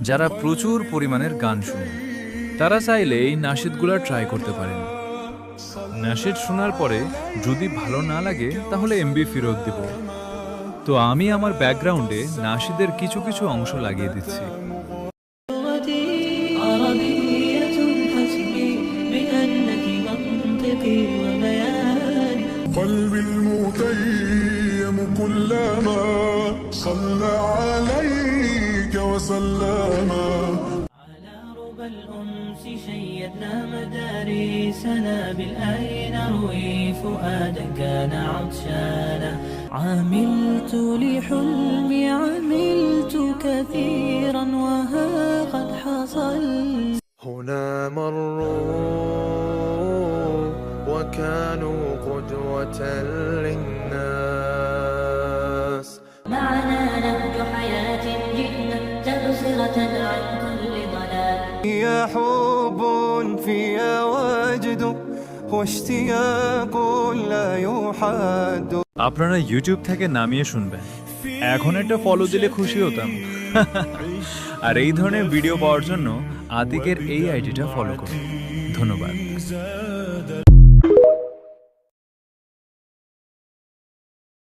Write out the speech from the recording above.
যারা প্রচুর পরিমাণের গান শুনে তারা চাইলে এই নাশিদগুলা ট্রাই করতে পারেন। নাশিদ শোনার পরে যদি ভালো না লাগে তাহলে এমবি ফেরত দেব। তো আমি আমার ব্যাকগ্রাউন্ডে নাশিদের কিছু কিছু অংশ লাগিয়ে দিচ্ছি। عربية حسبي بأنك منطقي وبياني قلبي المتيم كلما صلى عليك وسلما على ربى الأنس شيدنا مدارسنا بالآي نروي فؤادا كان عطشانا عملت لحلمي عملت كثيرا وها قد حصل هنا مروا وكانوا قدوة للناس معنا نهج حياة جئنا تبصرة عن كل ضلال يا حب فيها وجد واشتياق لا يحد আপনারা ইউটিউব থেকে নামিয়ে শুনবেন। এখন একটা ফলো দিলে খুশি হতাম। আর এই ধরনের ভিডিও পাওয়ার জন্য আতিকের এই আইডিটা ফলো করুন। ধন্যবাদ।